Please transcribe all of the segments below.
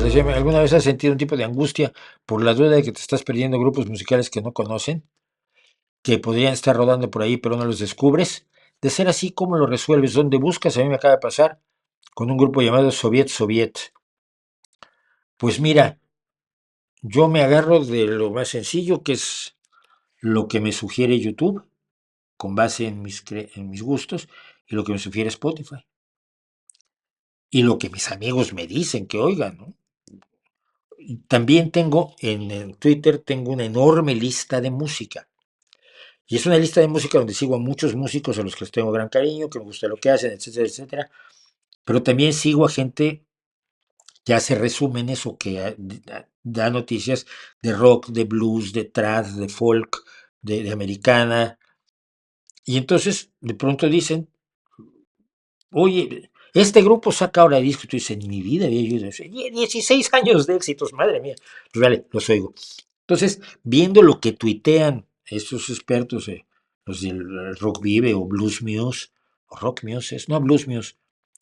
decía, ¿alguna vez has sentido un tipo de angustia por la duda de que te estás perdiendo grupos musicales que no conocen, que podrían estar rodando por ahí, pero no los descubres? De ser así, ¿cómo lo resuelves? ¿Dónde buscas? A mí me acaba de pasar con un grupo llamado Soviet Soviet. Pues mira, yo me agarro de lo más sencillo, que es lo que me sugiere YouTube, con base en en mis gustos, y lo que me sugiere Spotify. Y lo que mis amigos me dicen que oigan, ¿no? También tengo en Twitter, tengo una enorme lista de música. Y es una lista de música donde sigo a muchos músicos a los que les tengo gran cariño, que me gusta lo que hacen, etcétera, etcétera. Pero también sigo a gente que hace resúmenes o que da noticias de rock, de blues, de trance, de folk, de americana. Y entonces de pronto dicen, oye, este grupo saca ahora disco. Y tú dices, en mi vida había yo 16 años de éxitos, madre mía. Pues vale, los oigo. Entonces, viendo lo que tuitean estos expertos, los del Rock Vive o Blues Muse, o Rock Muse no Blues Muse,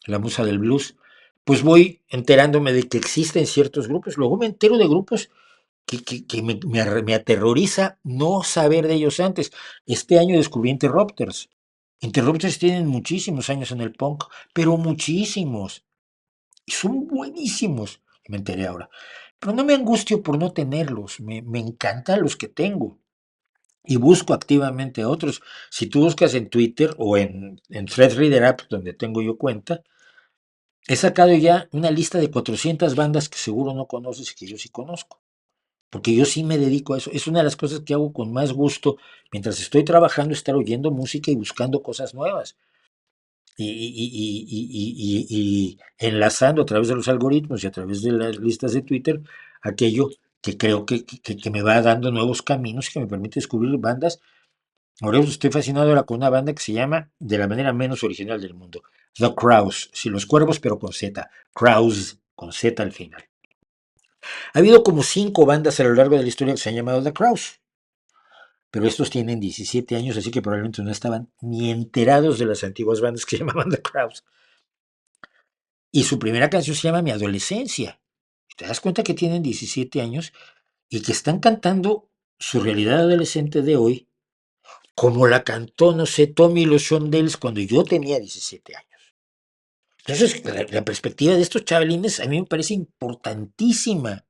la musa del blues, pues voy enterándome de que existen ciertos grupos. Luego me entero de grupos que me aterroriza no saber de ellos antes. Este año descubrí Interrupters. Interrupters tienen muchísimos años en el punk, pero muchísimos. Y son buenísimos. Me enteré ahora. Pero no me angustio por no tenerlos. Me encantan los que tengo. Y busco activamente a otros. Si tú buscas en Twitter o en Threadreader App, donde tengo yo cuenta, he sacado ya una lista de 400 bandas que seguro no conoces y que yo sí conozco. Porque yo sí me dedico a eso. Es una de las cosas que hago con más gusto mientras estoy trabajando, estar oyendo música y buscando cosas nuevas. Y enlazando a través de los algoritmos y a través de las listas de Twitter aquello que creo que me va dando nuevos caminos y que me permite descubrir bandas. Ahora estoy fascinado ahora con una banda que se llama, de la manera menos original del mundo, The Crows. Si los cuervos, pero con Z. Crows, con Z al final. Ha habido como 5 bandas a lo largo de la historia que se han llamado The Crows. Pero estos tienen 17 años, así que probablemente no estaban ni enterados de las antiguas bandas que llamaban The Crows. Y su primera canción se llama Mi Adolescencia. Te das cuenta que tienen 17 años y que están cantando su realidad adolescente de hoy, como la cantó, no sé, Tommy y los Shondells cuando yo tenía 17 años. Entonces, la perspectiva de estos chavalines a mí me parece importantísima.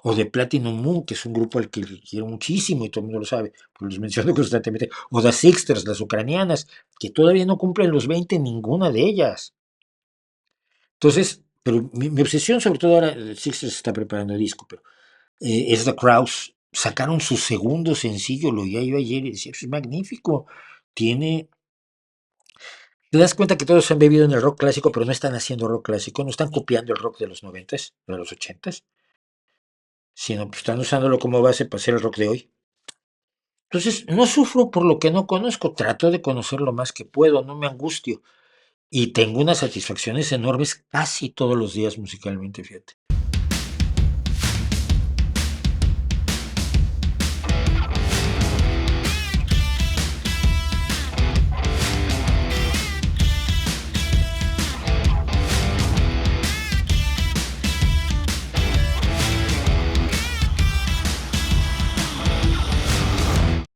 O de Platinum Moon, que es un grupo al que quiero muchísimo y todo el mundo lo sabe, pues los menciono constantemente. O The Sixters, las ucranianas, que todavía no cumplen los 20 ninguna de ellas. Entonces, pero mi obsesión, sobre todo ahora, Sixers está preparando disco, pero es The Crows. Sacaron su segundo sencillo, lo oía yo ayer y decía, es magnífico. Tiene. Te das cuenta que todos se han bebido en el rock clásico, pero no están haciendo rock clásico, no están copiando el rock de los 90, de los 80, sino que están usándolo como base para hacer el rock de hoy. Entonces, no sufro por lo que no conozco, trato de conocer lo más que puedo, no me angustio. Y tengo unas satisfacciones enormes casi todos los días musicalmente, fíjate.